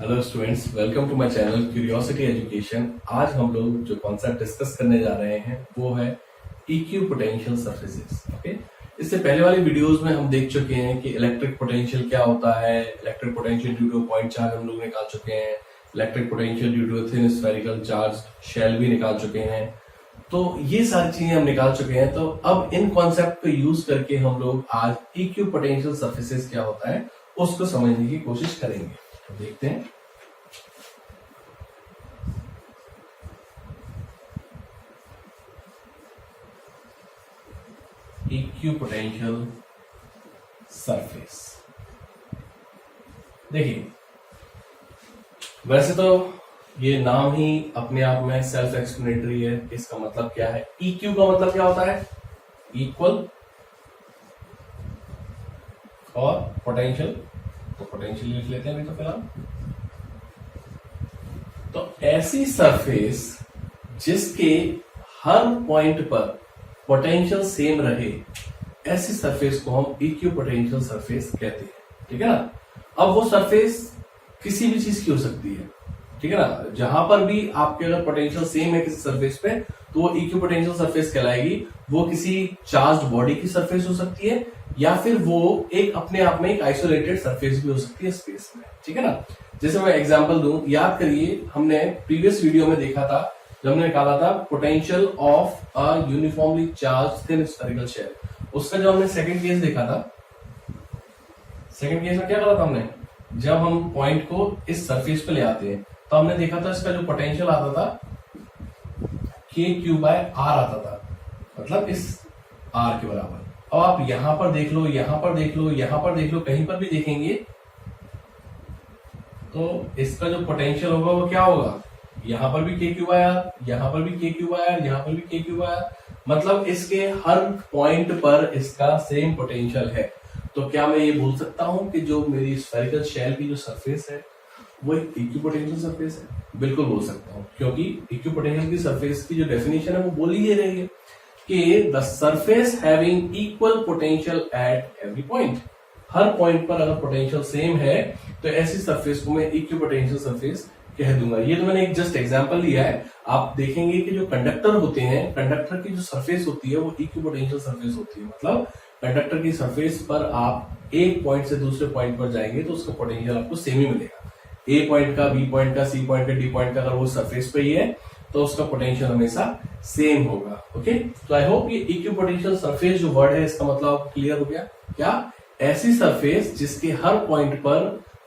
Hello students, welcome to my channel curiosity education. आज हम लोग जो कॉन्सेप्ट डिस्कस करने जा रहे हैं वो है इक्यू पोटेंशियल सरफेसेस। ओके, इससे पहले वाली वीडियोस में हम देख चुके हैं कि इलेक्ट्रिक पोटेंशियल क्या होता है। Electric potential due to point charge हम लोग निकाल चुके हैं। Electric potential due to thin spherical charge shell भी निकाल चुके हैं। तो ये सारी चीजें हम निकाल चुके हैं। तो अब इन कॉन्सेप्ट को यूज करके हम लोग आज इक्यू पोटेंशियल सरफेसेस क्या होता है उसको समझने की कोशिश करेंगे। तो देखते हैं। इक्विपोटेंशियल सरफेस, देखिए वैसे तो ये नाम ही अपने आप में सेल्फ एक्सप्लेनेटरी है। इसका मतलब क्या है? इक्यू का मतलब क्या होता है? इक्वल और पोटेंशियल। तो पोटेंशियल लिख लेते हैं अभी तो फिलहाल। तो ऐसी सरफेस जिसके हर पॉइंट पर पोटेंशियल सेम रहे, ऐसी सरफेस को हम इक्यू पोटेंशियल सरफेस कहते हैं। ठीक है ना। अब वो सरफेस किसी भी चीज की हो सकती है, ठीक है ना। जहां पर भी आपके अगर पोटेंशियल सेम है किसी सरफेस पे तो वो इक्यू पोटेंशियल सरफेस कहलाएगी। वो किसी चार्ज बॉडी की सरफेस हो सकती है या फिर वो एक अपने आप में एक आइसोलेटेड सरफेस भी हो सकती है स्पेस में। ठीक है ना। जैसे मैं एग्जांपल दूं, याद करिए हमने प्रीवियस वीडियो में देखा था जब हमने निकाला था potential of a uniformly charged thin spherical shell. उसका जब हमने सेकंड केस देखा था, सेकंड केस में क्या करा था हमने, जब हम पॉइंट को इस सरफेस पे ले आते हैं तो हमने देखा था इसका जो पोटेंशियल आता था के क्यू बाय आर आता था, मतलब इस आर के बराबर। अब आप यहां पर देख लो, यहां पर देख लो, यहां पर देख लो, कहीं पर भी देखेंगे तो इसका जो पोटेंशियल होगा वो क्या होगा? यहां पर भी के क्यू बाय आर, यहां पर भी के क्यू बाय आर, यहां पर भी के क्यू बाय आर, मतलब इसके हर पॉइंट पर इसका सेम पोटेंशियल है। तो क्या मैं ये बोल सकता हूं कि जो मेरी स्फेरिकल शेल की जो सरफेस है वो एक इक्विपोटेंशियल सरफेस है? बिल्कुल बोल सकता हूं, क्योंकि इक्विपोटेंशियल की सरफेस की जो डेफिनेशन है वो बोल ही ये रही है कि the surface having equal potential at every point. Her point पर अगर पोटेंशियल सेम है तो ऐसी सरफेस को मैं इक्विपोटेंशियल सरफेस कह दूंगा। ये तो मैंने एक जस्ट एग्जांपल लिया है। आप देखेंगे कि जो कंडक्टर होते हैं, कंडक्टर की जो सरफेस होती है वो इक्विपोटेंशियल सरफेस होती है। मतलब कंडक्टर की सरफेस पर आप एक पॉइंट से दूसरे पॉइंट पर जाएंगे तो उसका पोटेंशियल आपको सेम ही मिलेगा। ए पॉइंट का, बी पॉइंट का, सी पॉइंट का, डी पॉइंट का अगर वो सरफेस पे ही है तो उसका पोटेंशियल हमेशा सेम होगा। ओके, तो आई होप ये इक्विपोटेंशियल सरफेस जो वर्ड है इसका मतलब क्लियर हो गया। क्या? ऐसी सरफेस जिसके हर पॉइंट पर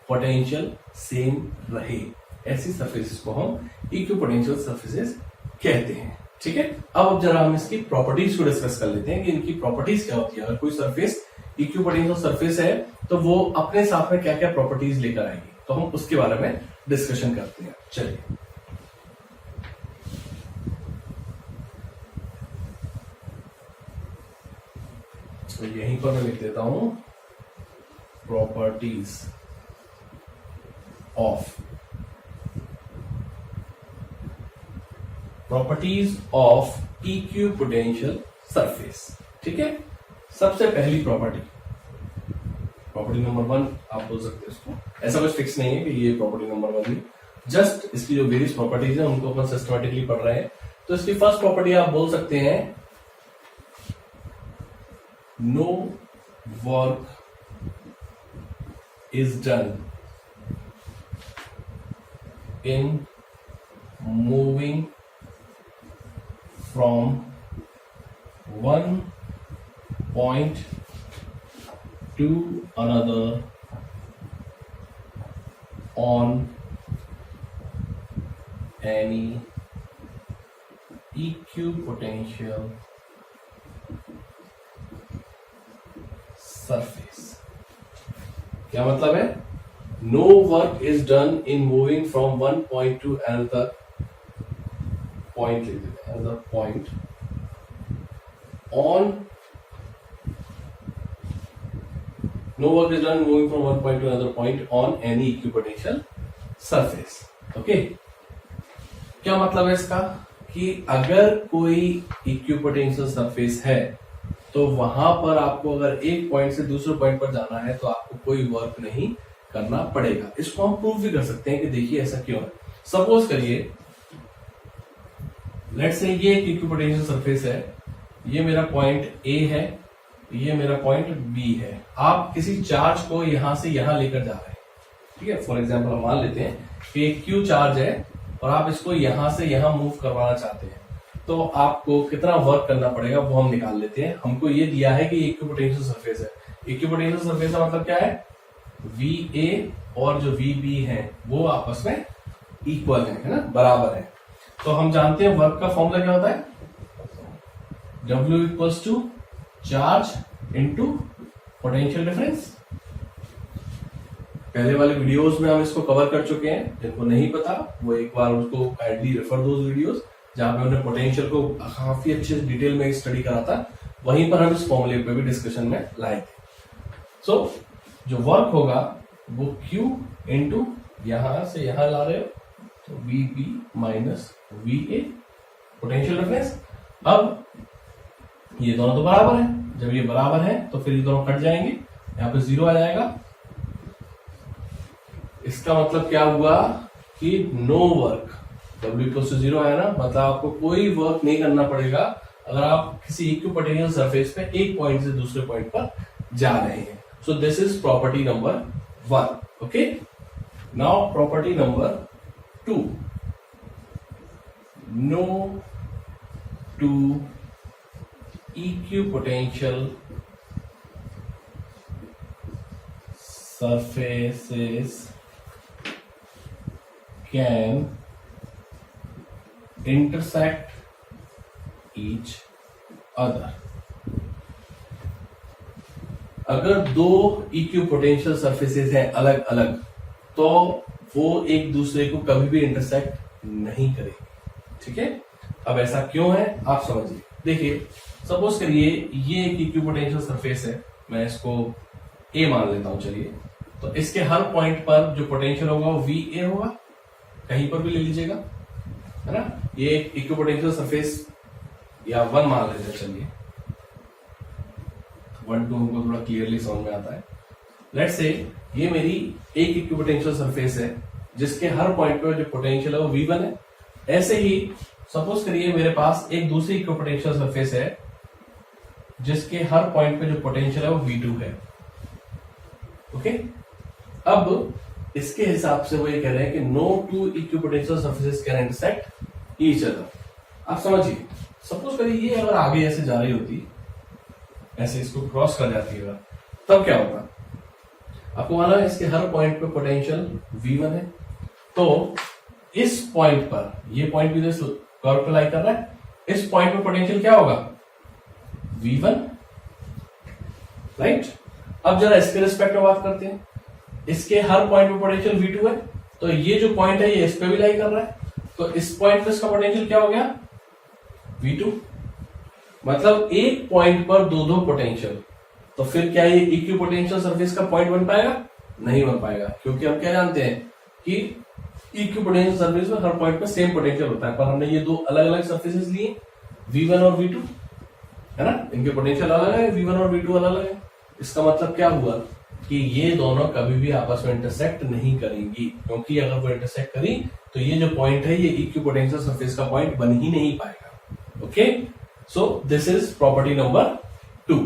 पोटेंशियल सेम रहे, ऐसी सरफेसेस को हम इक्विपोटेंशियल सरफेसेस कहते हैं। ठीक है। अब जरा हम इसकी प्रॉपर्टीज को डिस्कस कर लेते हैं कि इनकी प्रॉपर्टीज क्या होती है। अगर कोई सरफेस इक्विपोटेंशियल सरफेस है तो वो अपने साथ में क्या क्या प्रॉपर्टीज लेकर आएगी, तो हम उसके बारे में डिस्कशन करते हैं। चलिए, तो यहीं पर मैं लिख देता हूं प्रॉपर्टीज ऑफ इक्विपोटेंशियल सरफेस। ठीक है। सबसे पहली प्रॉपर्टी नंबर 1 आप बोल सकते हैं इसको। ऐसा कुछ फिक्स नहीं है कि ये प्रॉपर्टी नंबर 1 ही, जस्ट इसकी जो वेरियस प्रॉपर्टीज है उनको अपन सिस्टमैटिकली पढ़ रहे हैं। तो इसकी फर्स्ट प्रॉपर्टी आप बोल सकते हैं no work is done in moving from one point to another on any equipotential surface। क्या मतलब है? No work is done in moving from one point to another point, another point on no work is done moving from one point to another point on any equipotential surface। Okay, क्या मतलब है इसका कि अगर कोई equipotential surface है तो वहां पर आपको अगर एक पॉइंट से दूसरे पॉइंट पर जाना है तो आपको कोई वर्क नहीं करना पड़ेगा। इसको हम प्रूव भी कर सकते हैं कि देखिए ऐसा क्यों है। सपोज करिए लेट्स से ये एक इक्विपोटेंशियल सरफेस है, ये मेरा पॉइंट ए है, ये मेरा पॉइंट बी है। आप किसी चार्ज को यहां से यहां लेकर जा रहे हैं, ठीक है। फॉर एग्जाम्पल हम मान लेते हैं कि एक क्यू चार्ज है और आप इसको यहां से यहां मूव करवाना चाहते हैं, तो आपको कितना वर्क करना पड़ेगा वो हम निकाल लेते हैं। हमको ये दिया है कि इक्विपोटेंशियल सरफेस है। इक्विपोटेंशियल सरफेस का मतलब क्या है, वी ए और जो वी बी है वो आपस में इक्वल है ना, बराबर है। तो हम जानते हैं वर्क का फॉर्मूला क्या होता है, W equals to charge into potential difference. पहले वाले वीडियोस में हम इसको कवर कर चुके हैं, जिनको नहीं पता वो एक बार उसको काइंडली रेफर दोस वीडियोस जहां पे हमने पोटेंशियल को काफी अच्छे डिटेल में स्टडी करा था। वहीं पर हम इस फॉर्मूले पे भी डिस्कशन में लाए थे। सो जो वर्क होगा वो Q इंटू यहां से यहां ला रहे हो तो V B minus V A potential difference. अब ये दोनों तो बराबर है, जब ये बराबर है तो फिर ये दोनों कट जाएंगे, यहाँ पे 0 आ जाएगा। इसका मतलब क्या हुआ कि no work, W equal to 0 आया ना, मतलब आपको कोई वर्क नहीं करना पड़ेगा अगर आप किसी इक्विपोटेंशियल सरफेस पे एक पॉइंट से दूसरे पॉइंट पर जा रहे हैं। So this is property number 1। Okay, now property number 2, no two equipotential surfaces can intersect each other। अगर दो इक्विपोटेंशियल सरफेसेस हैं अलग अलग तो वो एक दूसरे को कभी भी इंटरसेक्ट नहीं करेंगे, ठीक है। अब ऐसा क्यों है आप समझिए। देखिए सपोज करिए ये एक इक्विपोटेंशियल सरफेस है, मैं इसको ए मान लेता हूं, चलिए। तो इसके हर पॉइंट पर जो पोटेंशियल होगा वो वी ए होगा, कहीं पर भी ले लीजिएगा, है ना। ये एक इक्विपोटेंशियल सरफेस या 1 मान लेते हैं, चलिए 1 2 हमको थोड़ा क्लियरली समझ में आता है। लेट्स से ये मेरी एक इक्विपोटेंशियल सरफेस है जिसके हर पॉइंट पर जो पोटेंशियल है वो V1 है। ऐसे ही सपोज करिए मेरे पास एक दूसरी इक्विपोटेंशियल सरफेस है जिसके हर पॉइंट पे जो पोटेंशियल है वो V2 है। ओके, अब इसके हिसाब से वो ये कह रहे हैं कि no two equipotential surfaces can intersect each other. आप समझिए, सपोज करिए ये अगर आगे ऐसे जा रही होती, ऐसे इसको क्रॉस कर जाती है, तब क्या होता। आपको माना इसके हर पॉइंट पे पोटेंशियल V1 है, तो इस पॉइंट पर, ये पॉइंट भी कर्व पे लाई कर रहा है, इस पॉइंट पे पोटेंशियल क्या होगा V1, राइट। अब जरा इसके रिस्पेक्ट में बात करते हैं, इसके हर पॉइंट पे पोटेंशियल V2 है, तो ये जो पॉइंट है ये इस पे भी लाई कर रहा है, तो इस पॉइंट पे इसका पोटेंशियल क्या हो गया V2। मतलब एक पॉइंट पर दो दो पोटेंशियल, तो फिर क्या ये इक्विपोटेंशियल सरफेस का पॉइंट बन पाएगा? नहीं बन पाएगा, क्योंकि हम क्या जानते हैं कि इक्विपोटेंशियल सरफेस में हर पॉइंट पर सेम पोटेंशियल होता है, पर हमने ये दो अलग अलग सरफेसेस लिए V1 और V2, है ना, इनके पोटेंशियल अलग है, V1 और V2 अलग है। इसका मतलब क्या हुआ कि ये दोनों कभी भी आपस में इंटरसेक्ट नहीं करेंगी, क्योंकि अगर वो इंटरसेक्ट करी तो ये जो पॉइंट है ये इक्विपोटेंशियल सरफेस का पॉइंट बन ही नहीं पाएगा। Okay, so this is property number 2।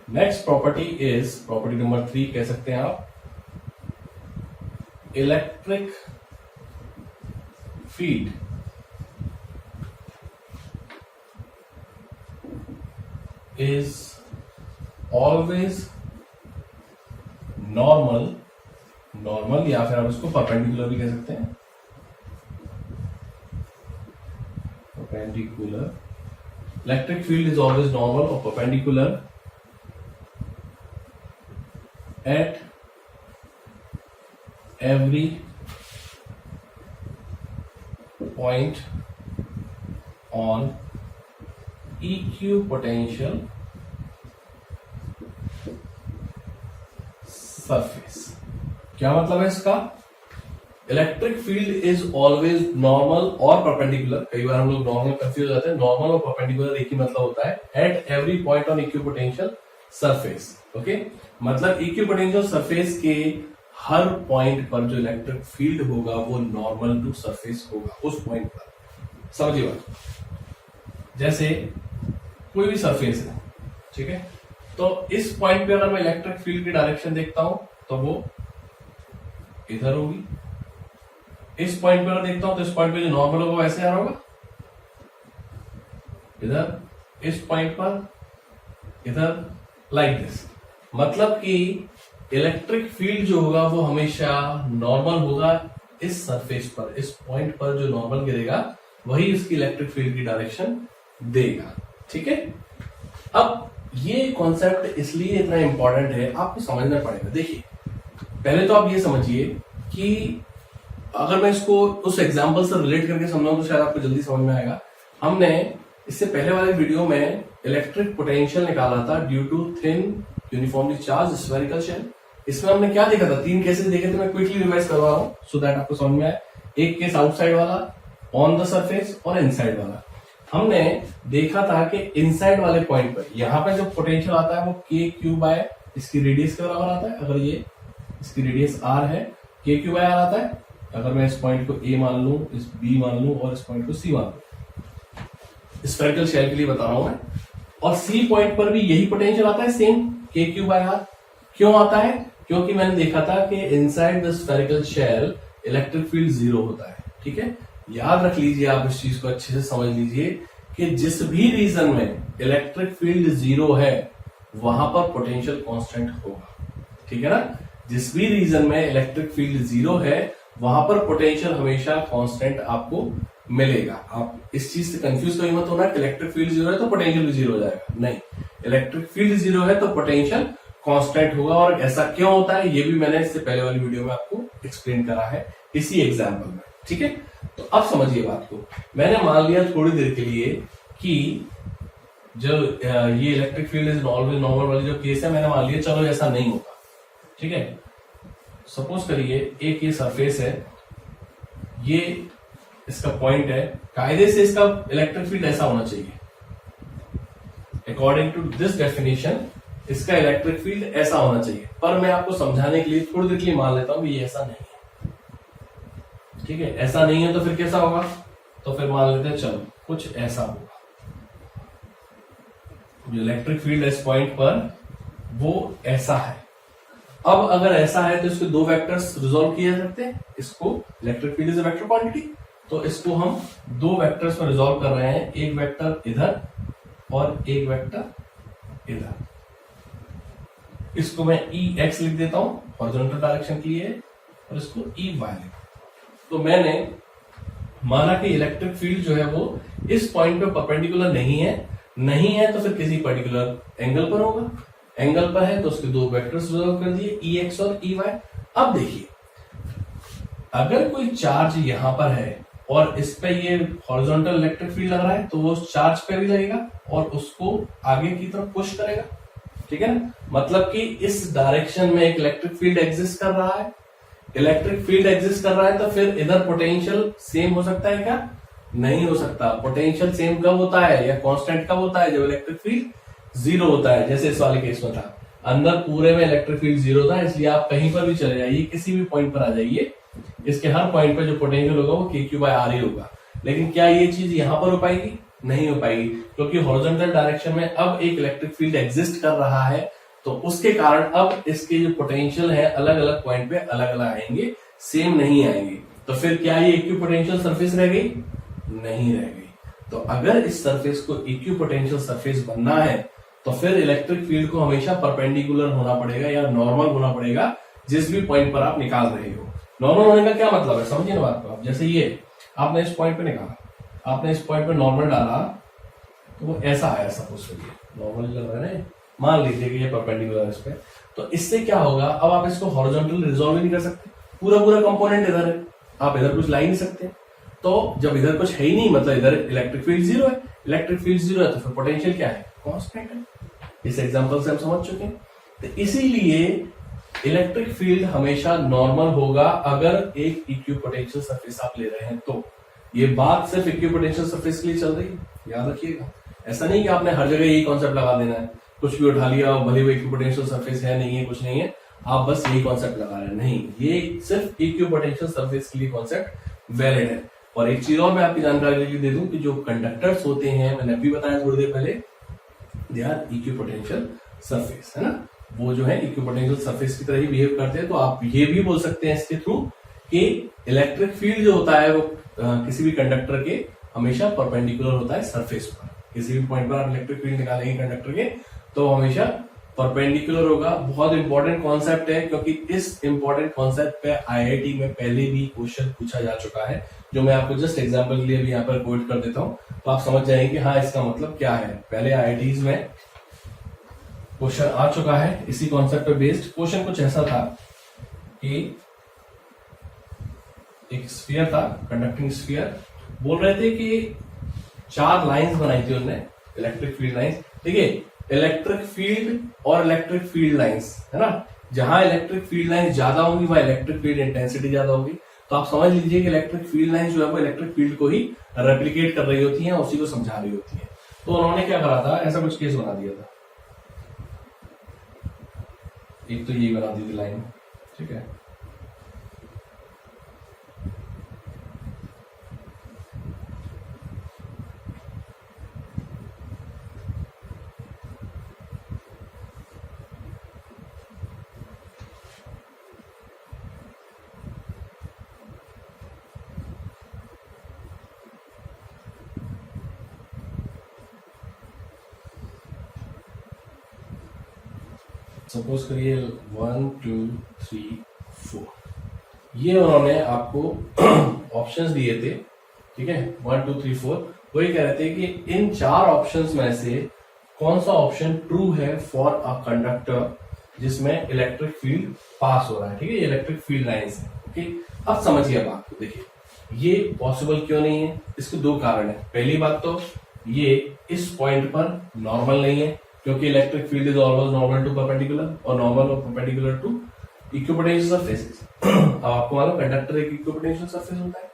Next property is property number 3 कह सकते हैं आप, electric field is always normal या फिर आप इसको परपेंडिकुलर भी कह सकते हैं, perpendicular. Electric field is always normal और perpendicular at every point on equipotential surface। क्या मतलब है इसका? Electric field is always normal और परपेंडिकुलर। कई बार हम लोग नॉर्मल कंफ्यूज हो जाते हैं, नॉर्मल और परपेंडिकुलर एक ही मतलब होता है, at every point on equipotential surface. Okay, मतलब इक्विपोटेंशियल सरफेस के हर पॉइंट पर जो इलेक्ट्रिक फील्ड होगा वो नॉर्मल टू सरफेस होगा उस पॉइंट पर। समझिए बात, जैसे कोई भी सरफेस है, ठीक है, तो इस पॉइंट पे अगर मैं इलेक्ट्रिक फील्ड की डायरेक्शन देखता हूं तो वो इधर होगी। इस पॉइंट पे अगर देखता हूं तो इस पॉइंट पे जो नॉर्मल होगा वैसे आ रहा होगा इधर, इस पॉइंट पर इधर, लाइक दिस। मतलब कि इलेक्ट्रिक फील्ड जो होगा वो हमेशा नॉर्मल होगा इस सरफेस पर, इस पॉइंट पर जो नॉर्मल गिरेगा वही इसकी इलेक्ट्रिक फील्ड की डायरेक्शन देगा। ठीक है, अब ये कॉन्सेप्ट इसलिए इतना इंपॉर्टेंट है, आपको समझना पड़ेगा। देखिए, पहले तो आप ये समझिए कि अगर मैं इसको उस एग्जांपल से रिलेट करके समझाऊं तो शायद आपको जल्दी समझ में आएगा। हमने इससे पहले वाले वीडियो में इलेक्ट्रिक पोटेंशियल निकाला था due to thin uniformly charged spherical shell. इसमें हमने क्या देखा था, 3 केसेस देखे थे, मैं क्विकली रिवाइज करवा रहा हूं सो दैट आपको समझ में आए। एक केस आउटसाइड वाला, ऑन द सरफेस, और इनसाइड वाला। हमने देखा था कि इनसाइड वाले पॉइंट पर यहां पे जो पोटेंशियल आता है वो के क्यू बाय इसकी रेडियस के बराबर आता है। अगर ये इसकी रेडियस आर है, के क्यू बाय आर आता है। अगर मैं इस पॉइंट को ए मान लूं, इस बी मान लूं और इस पॉइंट को सी मान लूं, स्फेरिकल शेल के लिए बता रहा हूं मैं। और सी पॉइंट पर भी यही पोटेंशियल आता है, सेम के क्यू बाय आर। क्यों आता है? क्योंकि मैंने देखा था कि inside the spherical shell electric field 0 होता है। ठीक है, याद रख लीजिए, आप इस चीज को अच्छे से समझ लीजिए कि जिस भी रीजन में इलेक्ट्रिक फील्ड 0 है वहां पर पोटेंशियल कांस्टेंट होगा। ठीक है ना, जिस भी रीजन में इलेक्ट्रिक फील्ड 0 है वहां पर पोटेंशियल हमेशा कांस्टेंट आपको मिलेगा। आप इस चीज से कंफ्यूज कहीं मत होना कि इलेक्ट्रिक फील्ड 0 है तो पोटेंशियल भी 0 हो जाएगा, नहीं। इलेक्ट्रिक फील्ड 0 है तो पोटेंशियल कांस्टेंट होगा। और ऐसा क्यों होता है ये भी मैंने इससे पहले वाली वीडियो में आपको एक्सप्लेन करा है इसी एग्जाम्पल में। ठीक है, तो अब समझिए बात को। मैंने मान लिया थोड़ी देर के लिए कि जो ये electric field is always normal वाली जो केस है, मैंने मान लिया चलो ऐसा नहीं होगा। ठीक है, सपोज करिए एक ये सरफेस है, ये इसका पॉइंट है, कायदे से इसका इलेक्ट्रिक फील्ड ऐसा होना चाहिए। अकॉर्डिंग टू दिस डेफिनेशन इसका इलेक्ट्रिक फील्ड ऐसा होना चाहिए, पर मैं आपको समझाने के लिए थोड़ी देर के लिए मान लेता हूं कि ये ऐसा नहीं है। ठीक है, ऐसा नहीं है तो फिर कैसा होगा? तो फिर मान लेते हैं चलो कुछ ऐसा होगा। जो इलेक्ट्रिक फील्ड इस पॉइंट पर वो ऐसा है। अब अगर ऐसा है तो इसके 2 वेक्टर्स रिजॉल्व किए जा सकते हैं। इसको electric field is a vector quantity, तो इसको हम 2 वेक्टर्स में रिजॉल्व कर रहे हैं, एक वेक्टर इधर और एक वेक्टर इधर। इसको मैं ई एक्स लिख देता हूं हॉरिजॉन्टल डायरेक्शन के लिए, और इसको ई वाई लिख। तो मैंने माना कि इलेक्ट्रिक फील्ड जो है वो इस पॉइंट पे परपेंडिकुलर नहीं है तो फिर किसी पर्टिकुलर एंगल पर होगा। एंगल पर है तो उसके 2 वेक्टर्स रिजॉल्व कर दिए, ई एक्स और ई वाई। अब देखिए, अगर कोई चार्ज यहां पर है और इस पे ये हॉरिजॉन्टल इलेक्ट्रिक फील्ड लग रहा है तो वो उस चार्ज पे भी लगेगा और उसको आगे की तरफ पुश करेगा। ठीक है ना, मतलब कि इस डायरेक्शन में एक इलेक्ट्रिक फील्ड एग्जिस्ट कर रहा है। इलेक्ट्रिक फील्ड एग्जिस्ट कर रहा है तो फिर इधर पोटेंशियल सेम हो सकता है क्या? नहीं हो सकता। पोटेंशियल सेम कब होता है या कांस्टेंट कब होता है? जब इलेक्ट्रिक फील्ड 0 होता है। जैसे इस वाले केस में था, अंदर पूरे में इलेक्ट्रिक फील्ड 0 था, इसलिए आप कहीं पर भी चले जाइए, किसी भी पॉइंट पर आ जाइए, इसके हर पॉइंट पर जो पोटेंशियल होगा वो के क्यू बाय आर ही होगा। लेकिन क्या ये चीज यहां पर हो पाएगी? नहीं हो पाएगी, क्योंकि हॉरिजॉन्टल डायरेक्शन में अब एक इलेक्ट्रिक फील्ड एग्जिस्ट कर रहा है, तो उसके कारण अब इसके जो पोटेंशियल है अलग अलग पॉइंट पे अलग अलग आएंगे, सेम नहीं आएंगे। तो फिर क्या ये इक्विपोटेंशियल सरफेस रह गई? नहीं रह गई। तो अगर इस सरफेस को इक्विपोटेंशियल सरफेस बनना है तो फिर इलेक्ट्रिक फील्ड को हमेशा परपेंडिकुलर होना पड़ेगा या नॉर्मल होना पड़ेगा जिस भी पॉइंट पर आप निकाल रहे हो। नॉर्मल होने का क्या मतलब है, समझिए ना बात को आप। जैसे ये आपने इस पॉइंट पे निकाला, आपने इस पॉइंट पे नॉर्मल डाला तो वो ऐसा आया, सपोज करिए नॉर्मल लग रहा है, मान लीजिए कि ये परपेंडिकुलर इस पे। तो इससे क्या होगा, अब आप इसको हॉरिजॉन्टल रिजॉल्व ही नहीं कर सकते, पूरा कंपोनेंट इधर है, आप इधर कुछ ला ही नहीं सकते। तो जब इधर कुछ है ही नहीं, मतलब इधर इलेक्ट्रिक फील्ड 0 है, इलेक्ट्रिक फील्ड 0 है तो फिर पोटेंशियल क्या है? कांस्टेंट है। इस एग्जांपल से हम समझ चुके हैं। तो इसीलिए इलेक्ट्रिक फील्ड हमेशा नॉर्मल होगा अगर एक इक्विपोटेंशियल सरफेस आप ले रहे हैं तो। ये बात सिर्फ इक्विपोटेंशियल सरफेस के लिए चल रही है, याद रखिएगा। ऐसा नहीं कि आपने हर जगह यही कॉन्सेप्ट लगा देना है, कुछ भी उठा लिया, भले वो इक्विपोटेंशियल सरफेस है नहीं है कुछ नहीं है, आप बस यही कॉन्सेप्ट लगा रहे हैं, नहीं, ये सिर्फ इक्विपोटेंशियल सरफेस के लिए कॉन्सेप्ट वैलिड है। और एक चीज और मैं आपकी जानकारी के लिए दे दूं कि जो कंडक्टर्स होते हैं, मैंने अभी बताया थोड़ी देर पहले, दे आर इक्विपोटेंशियल सरफेस, है ना, वो जो है इक्विपोटेंशियल सरफेस की तरह ही बिहेव करते हैं। तो आप ये भी बोल सकते हैं इसके थ्रू कि इलेक्ट्रिक फील्ड जो होता है वो किसी भी कंडक्टर के हमेशा परपेंडिकुलर होता है सरफेस पर। किसी भी पॉइंट पर आप इलेक्ट्रिक फील्ड निकालेंगे कंडक्टर के तो हमेशा परपेंडिकुलर होगा। बहुत इंपॉर्टेंट कॉन्सेप्ट है, क्योंकि इस इंपॉर्टेंट कॉन्सेप्ट पे आईआईटी में पहले भी क्वेश्चन पूछा जा चुका है, जो मैं आपको जस्ट एग्जांपल के लिए भी यहाँ पर कोट कर देता हूँ, तो आप समझ जाएंगे हाँ इसका मतलब क्या है। पहले आईआईटीज में क्वेश्चन आ चुका है इसी कॉन्सेप्ट पे बेस्ड। क्वेश्चन कुछ ऐसा था कि एक स्फीयर था, कंडक्टिंग स्फीयर, बोल रहे थे कि 4 लाइंस बनाई थी उन्होंने, इलेक्ट्रिक फील्ड लाइंस, ठीक है, इलेक्ट्रिक फील्ड और इलेक्ट्रिक फील्ड लाइंस, है ना, जहां इलेक्ट्रिक फील्ड लाइंस ज्यादा होंगी वहां इलेक्ट्रिक फील्ड इंटेंसिटी ज्यादा होगी। तो आप समझ लीजिए कि इलेक्ट्रिक फील्ड लाइंस जो है वो इलेक्ट्रिक फील्ड को ही रेप्लिकेट कर रही होती हैं, उसी को समझा रही होती है। तो उन्होंने क्या करा था, ऐसा कुछ केस बना दिया था, एक तो ये बना दी थी लाइन, ठीक है, सपोज करिए 1 2 3 4, ये उन्होंने आपको ऑप्शंस दिए थे, ठीक है, 1 2 3 4। वो ये कह रहे थे कि इन 4 ऑप्शंस में से कौन सा ऑप्शन ट्रू है फॉर अ कंडक्टर जिसमें इलेक्ट्रिक फील्ड पास हो रहा है, ठीक है, इलेक्ट्रिक फील्ड लाइंस है, ओके। अब समझिए बात को, देखिए ये पॉसिबल क्यों नहीं है, इसके 2 कारण है। पहली बात तो ये इस पॉइंट पर नॉर्मल नहीं है, क्योंकि electric field is always normal to perpendicular, और नॉर्मल और परपेंडिकुलर टू इक्विपोटेंशियल सरफेसेस। अब आपको मालूम कंडक्टर एक इक्विपोटेंशियल सरफेस होता है,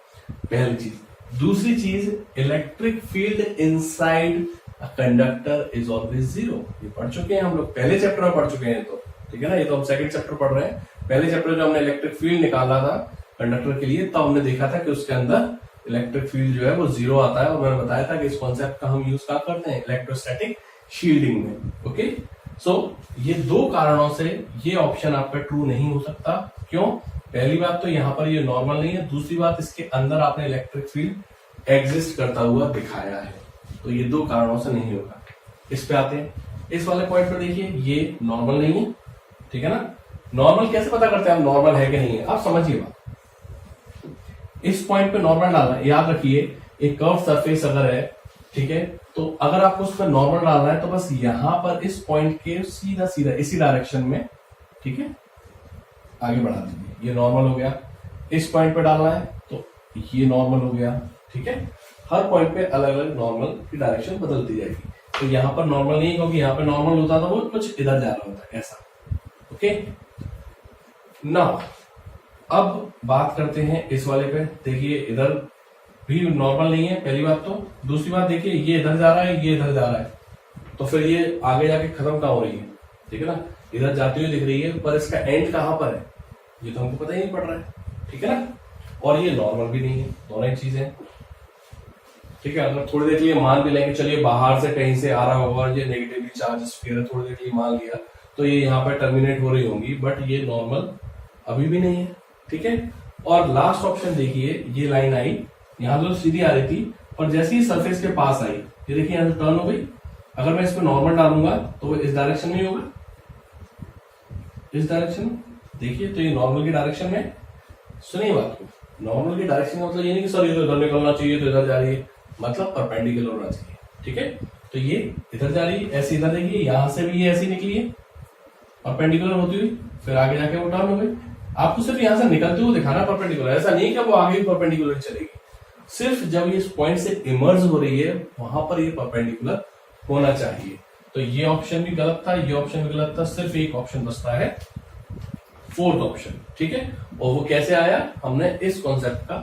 पहली चीज। दूसरी चीज, electric field inside a conductor is always 0। ये पढ़ चुके हैं हम लोग, पहले चैप्टर में पढ़ चुके हैं, तो ठीक है ना, ये तो हम सेकंड चैप्टर पढ़ रहे हैं। पहले चैप्टर जो हमने इलेक्ट्रिक फील्ड निकाला था कंडक्टर के लिए, तब हमने देखा था कि उसके अंदर इलेक्ट्रिक फील्ड जो है वो 0 आता है, और मैंने बताया था कि इस कॉन्सेप्ट का हम यूज क्या करते हैं, इलेक्ट्रोस्टैटिक शील्डिंग में, ओके। सो ये 2 कारणों से ये ऑप्शन आपका ट्रू नहीं हो सकता। क्यों? पहली बात तो यहाँ पर ये नॉर्मल नहीं है, दूसरी बात इसके अंदर आपने इलेक्ट्रिक फील्ड एग्जिस्ट करता हुआ दिखाया है, तो ये 2 कारणों से नहीं होगा। इस पे आते हैं, इस वाले पॉइंट पर देखिए ये नॉर्मल नहीं है, ठीक है ना। नॉर्मल कैसे पता करते हैं हम नॉर्मल है कि नहीं है, आप समझिए बात। इस पॉइंट पे नॉर्मल डालना है, याद रखिए एक कर्व सरफेस अगर है, ठीक है, तो अगर आपको उस पर नॉर्मल डालना है तो बस यहां पर इस पॉइंट के सीधा सीधा इसी डायरेक्शन में, ठीक है, आगे बढ़ा दीजिए, ये नॉर्मल हो गया। इस पॉइंट पे डालना है तो ये नॉर्मल हो गया, ठीक है। हर पॉइंट पे अलग अलग नॉर्मल की डायरेक्शन बदलती जाएगी। तो यहां पर नॉर्मल नहीं, क्योंकि यहां पे नॉर्मल होता था वो कुछ इधर जा रहा होता है, ऐसा, ओके। नाउ अब बात करते हैं इस वाले पे, देखिए इधर भी नॉर्मल नहीं है, पहली बात तो। दूसरी बात देखिए ये इधर जा रहा है, ये इधर जा रहा है, तो फिर ये आगे जाके खत्म कहां हो रही है, ठीक है ना, इधर जाती हुई दिख रही है, पर इसका एंड कहां पर है ये तो हमको पता ही नहीं पड़ रहा है, ठीक है ना। और ये नॉर्मल भी नहीं है, दोनों ही चीजें, ठीक है। अगर थोड़ी देर के लिए मान भी लेंगे, चलिए बाहर से कहीं से आ रहा होगा और ये नेगेटिवली चार्ज स्फीयर थोड़ी देर के लिए मान लिया, तो ये यहाँ पर टर्मिनेट हो रही होंगी, बट ये नॉर्मल अभी भी नहीं है, ठीक है। और लास्ट ऑप्शन देखिए, ये लाइन आई यहां तो सीधी आ रही थी, और जैसे ही सरफेस के पास आई, ये देखिए यहां से टर्न हो गई। अगर मैं इस पर नॉर्मल डालूंगा तो वो इस डायरेक्शन में ही होगा, इस डायरेक्शन में, देखिए तो ये नॉर्मल की डायरेक्शन में। सुनिए बात को, नॉर्मल की डायरेक्शन का मतलब ये नहीं कि सर ये तो इधर निकलना चाहिए तो इधर जा रही है, मतलब परपेंडिकुलर होना चाहिए, ठीक है। तो ये इधर जा रही है, ऐसे इधर देखिए, यहां से भी ये ऐसी निकली है परपेंडिकुलर होती हुई, फिर आगे जाके वो टर्न हो गई। आपको सिर्फ यहां से निकलते हुए दिखाना परपेंडिकुलर, ऐसा नहीं कि वो आगे परपेंडिकुलर चलेगी, सिर्फ जब ये इस पॉइंट से इमर्ज हो रही है वहां पर ये परपेंडिकुलर होना चाहिए। तो ये ऑप्शन भी गलत था, ये ऑप्शन भी गलत था, सिर्फ एक ऑप्शन बचता है, 4th ऑप्शन, ठीक है। और वो कैसे आया, हमने इस कॉन्सेप्ट का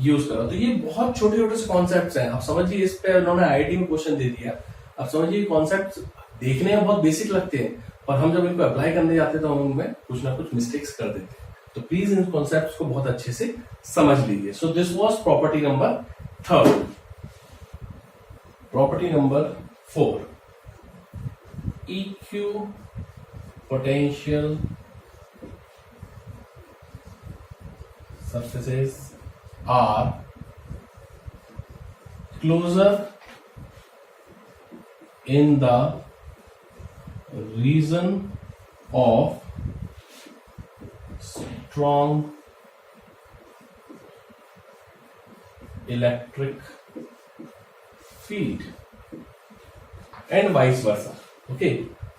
यूज करा। तो ये बहुत छोटे छोटे से कॉन्सेप्ट हैं, आप समझिए, इस पे उन्होंने आईआईटी में क्वेश्चन दे दिया। अब समझिए कॉन्सेप्ट देखने में बहुत बेसिक लगते हैं, और हम जब इनको अप्लाई करने जाते हैं तो हम उनमें कुछ ना कुछ मिस्टेक्स कर देते हैं। तो प्लीज इन कॉन्सेप्ट्स को बहुत अच्छे से समझ लीजिए। So this was property number 3। Property number 4, EQ potential surfaces are closer in the region of strong electric field and vice versa। Okay,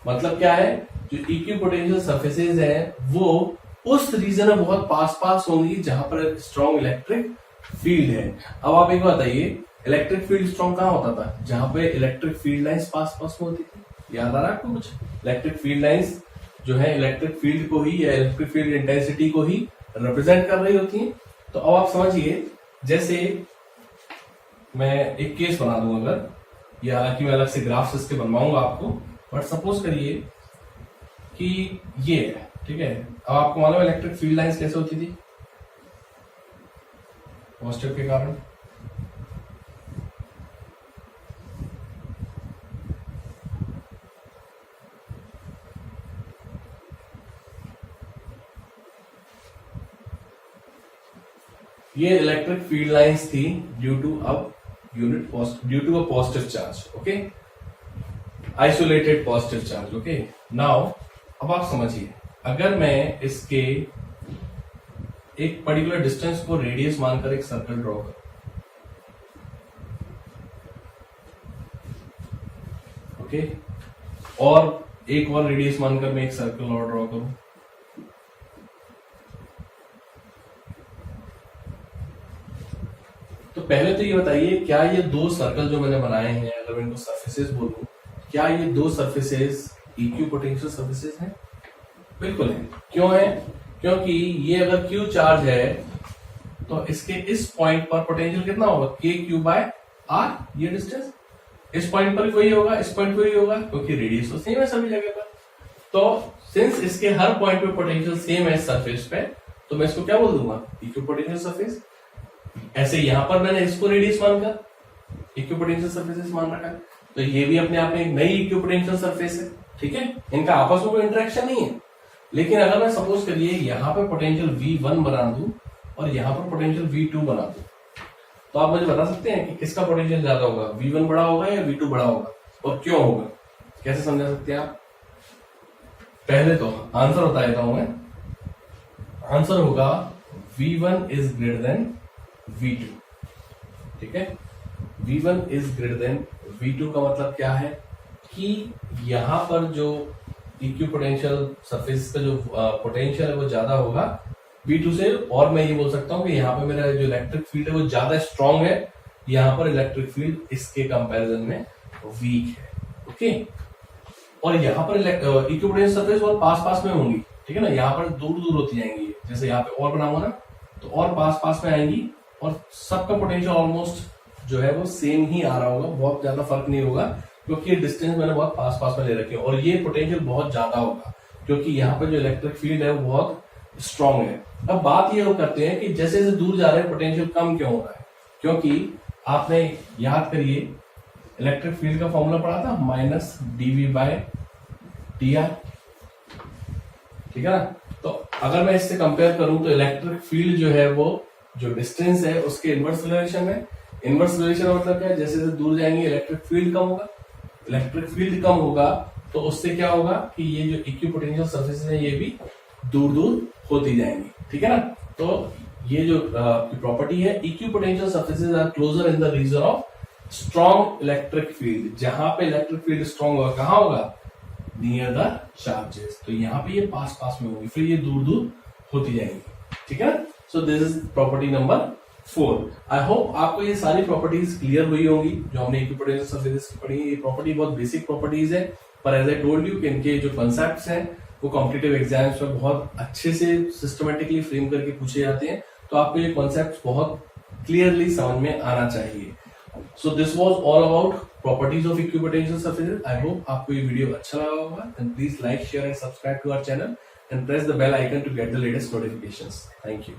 मतलब क्या है, जो इक्वी पोटेंशियल सरफेसेज है वो उस रीजन में बहुत पास पास होंगी जहां पर स्ट्रॉन्ग इलेक्ट्रिक फील्ड है। अब आप एक बताइए, इलेक्ट्रिक फील्ड स्ट्रॉन्ग कहां होता था? जहां पे इलेक्ट्रिक फील्ड लाइंस पास पास में होती थी। याद आ रहा है आपको कुछ? इलेक्ट्रिक फील्ड लाइंस जो है इलेक्ट्रिक फील्ड को ही या इलेक्ट्रिक फील्ड इंटेंसिटी को ही रिप्रेजेंट कर रही होती है। तो अब आप समझिए, जैसे मैं एक केस बना दूं, अगर या हालांकि मैं अलग से ग्राफ्स इसके बनवाऊंगा आपको, बट सपोज करिए कि ये है, ठीक है। अब आपको मालूम है इलेक्ट्रिक फील्ड लाइंस कैसे होती थी? पॉजिटिव के कारण। ये इलेक्ट्रिक फील्ड लाइंस थी due to a positive charge. Okay, isolated positive charge. Okay, now अब आप समझिए, अगर मैं इसके एक पर्टिकुलर डिस्टेंस को रेडियस मानकर एक सर्कल ड्रॉ करूं, ओके, और एक और रेडियस मानकर मैं एक सर्कल और ड्रॉ करूं, तो पहले तो ये बताइए, क्या ये दो सर्कल जो मैंने बनाए हैं, अगर मैं इनको सरफेसेस बोलूं, क्या ये दो सरफेसेस इक्वी पोटेंशियल सरफेसेस हैं? बिल्कुल है। क्यों है? क्योंकि ये अगर Q चार्ज है तो इसके इस पॉइंट पर पोटेंशियल कितना होगा? KQ/R, ये डिस्टेंस। इस पॉइंट पर वही होगा, इस पॉइंट पर वही होगा, क्योंकि रेडियस तो सेम है सभी जगह पर। तो सिंस इसके हर पॉइंट पे पोटेंशियल सेम है सरफेस पे, तो मैं इसको क्या बोल दूंगा? Equi potential surface. ऐसे यहां पर मैंने इसको रेडियस मानकर इक्वी पोटेंशियल सरफेसेस मान रखा है, तो ये भी अपने आप में एक नई इक्वी पोटेंशियल सरफेस है। ठीक है, इनका आपस में कोई इंटरेक्शन नहीं है। लेकिन अगर मैं सपोज करिए यहां पर पोटेंशियल V1 बना दूं और यहां पर पोटेंशियल V2 बना दूं, तो आप मुझे बता सकते हैं कि किसका पोटेंशियल ज्यादा होगा? V1 बड़ा होगा या V2 बड़ा होगा, और क्यों होगा? कैसे समझा सकते हैं आप? पहले तो आंसर बता देता हूं मैं। आंसर होगा V1 is greater than V2। ठीक है, V1 is greater than V2 का मतलब क्या है कि यहां पर जो इक्वी पोटेंशियल सरफेस का जो पोटेंशियल है वो ज्यादा होगा V2 से। और मैं ये बोल सकता हूं कि यहाँ पे मेरा जो इलेक्ट्रिक फील्ड है वो ज्यादा स्ट्रांग है, यहाँ पर इलेक्ट्रिक फील्ड इसके कंपैरिजन में वीक है। ओके, और यहाँ पर इक्वी पोटेंशियल सरफेस और पास पास में होंगी, ठीक है ना, यहाँ पर दूर दूर होती जाएंगी। जैसे यहाँ पे और बनाऊंगा ना, तो और पास पास में आएंगी और सबका पोटेंशियल ऑलमोस्ट जो है वो सेम ही आ रहा होगा, बहुत ज्यादा फर्क नहीं होगा, क्योंकि डिस्टेंस मैंने बहुत पास पास में ले रखे हैं। और ये पोटेंशियल बहुत ज्यादा होगा क्योंकि यहाँ पे जो इलेक्ट्रिक फील्ड है वो बहुत स्ट्रांग है। अब बात ये करते हैं कि जैसे जैसे दूर जा रहे हैं पोटेंशियल कम क्यों हो रहा है? क्योंकि आपने याद करिए इलेक्ट्रिक फील्ड का फॉर्मूला पढ़ा था, -dV/dr। ठीक है ना, तो अगर मैं इससे कंपेयर करूं तो इलेक्ट्रिक फील्ड जो है वो जो डिस्टेंस है उसके इनवर्स रिलेशन है। इनवर्स रिलेशन मतलब क्या है? जैसे जैसे दूर जाएंगे इलेक्ट्रिक फील्ड कम होगा। इलेक्ट्रिक फील्ड कम होगा तो उससे क्या होगा कि ये जो इक्वी पोटेंशियल सर्फेसेस है ये भी दूर दूर होती जाएंगी। ठीक है ना, तो ये जो प्रॉपर्टी है, equipotential surfaces are closer in the region of strong electric field. जहां पे इलेक्ट्रिक फील्ड स्ट्रॉन्ग होगा, कहां होगा? Near the charges. तो यहाँ पे ये पास पास में होगी, फिर ये दूर दूर होती जाएंगी। ठीक है ना, सो this is property number 4। I hope आपको ये सारी प्रॉपर्टीज क्लियर हुई होंगी जो हमने इक्वी पोटेंशियल सर्फेसेस की पढ़ी है। ये प्रॉपर्टी बहुत बेसिक प्रॉपर्टीज है, पर एज आई टोल्ड यू कि इनके जो कॉन्सेप्ट्स हैं वो कॉम्पिटिटिव एग्जाम्स में बहुत अच्छे से सिस्टमेटिकली फ्रेम करके पूछे जाते हैं। तो आपको ये कॉन्सेप्ट्स बहुत क्लियरली समझ में आना चाहिए। So this was all about properties of equipotential surfaces. I hope आपको ये वीडियो अच्छा लगा होगा। And please like, share and subscribe to our channel and press the bell icon to get the latest notifications. Thank you.